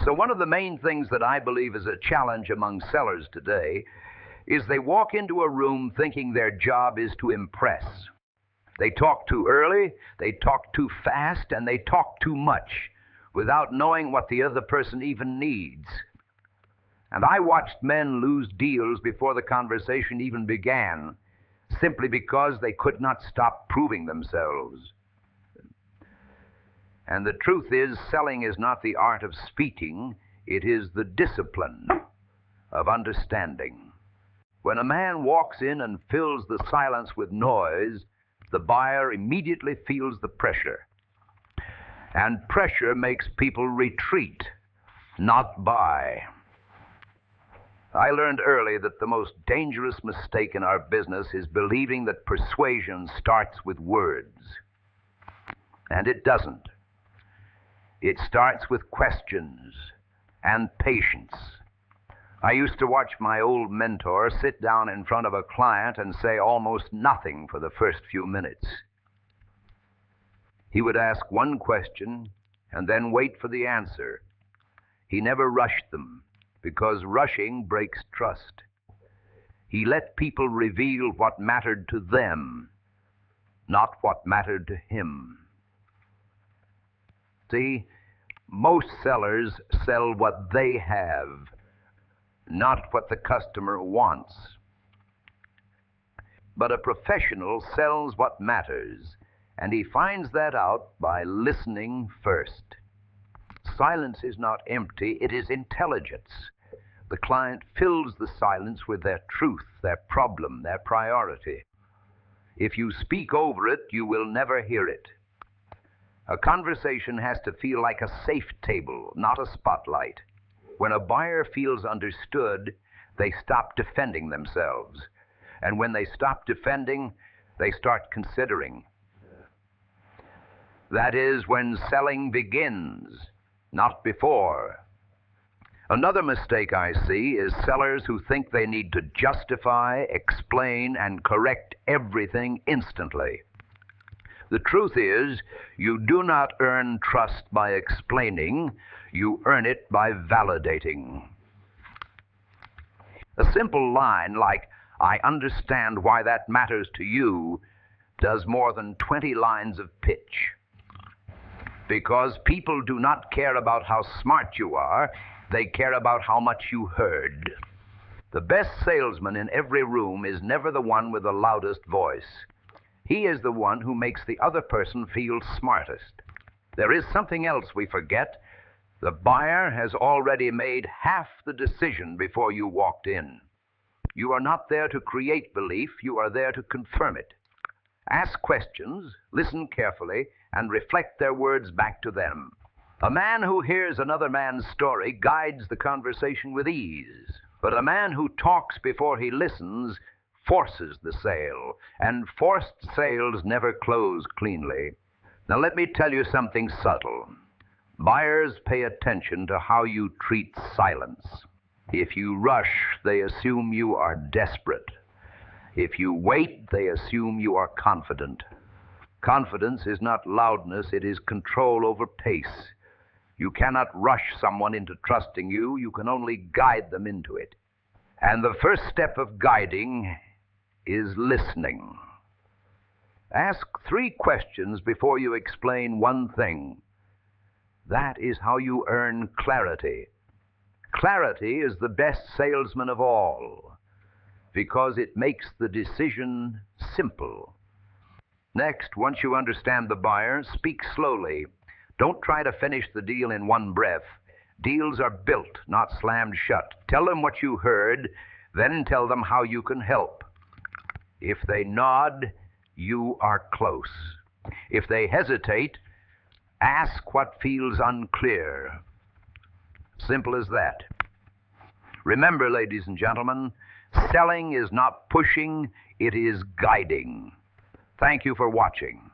So one of the main things that I believe is a challenge among sellers today is they walk into a room thinking their job is to impress. They talk too early, they talk too fast, and they talk too much without knowing what the other person even needs. And I watched men lose deals before the conversation even began, simply because they could not stop proving themselves. And the truth is, selling is not the art of speaking, it is the discipline of understanding. When a man walks in and fills the silence with noise, the buyer immediately feels the pressure. And pressure makes people retreat, not buy. I learned early that the most dangerous mistake in our business is believing that persuasion starts with words. And it doesn't. It starts with questions and patience. I used to watch my old mentor sit down in front of a client and say almost nothing for the first few minutes. He would ask one question and then wait for the answer. He never rushed them, because rushing breaks trust. He let people reveal what mattered to them, not what mattered to him. See, most sellers sell what they have, not what the customer wants. But a professional sells what matters, and he finds that out by listening first. Silence is not empty, it is intelligence. The client fills the silence with their truth, their problem, their priority. If you speak over it, you will never hear it. A conversation has to feel like a safe table, not a spotlight. When a buyer feels understood, they stop defending themselves. And when they stop defending, they start considering. That is when selling begins, not before. Another mistake I see is sellers who think they need to justify, explain, and correct everything instantly. The truth is, you do not earn trust by explaining, you earn it by validating. A simple line like, "I understand why that matters to you," does more than 20 lines of pitch. Because people do not care about how smart you are, they care about how much you heard. The best salesman in every room is never the one with the loudest voice. He is the one who makes the other person feel smartest. There is something else we forget. The buyer has already made half the decision before you walked in. You are not there to create belief, you are there to confirm it. Ask questions, listen carefully, and reflect their words back to them. A man who hears another man's story guides the conversation with ease, but a man who talks before he listens forces the sale, and forced sales never close cleanly. Now let me tell you something subtle. Buyers pay attention to how you treat silence. If you rush, they assume you are desperate. If you wait, they assume you are confident. Confidence is not loudness, it is control over pace. You cannot rush someone into trusting you, you can only guide them into it. And the first step of guiding is listening. Ask 3 questions before you explain one thing. That is how you earn clarity. Clarity is the best salesman of all, because it makes the decision simple. Next, once you understand the buyer, speak slowly. Don't try to finish the deal in one breath. Deals are built, not slammed shut. Tell them what you heard, then tell them how you can help. If they nod, you are close. If they hesitate, ask what feels unclear. Simple as that. Remember, ladies and gentlemen, selling is not pushing, it is guiding. Thank you for watching.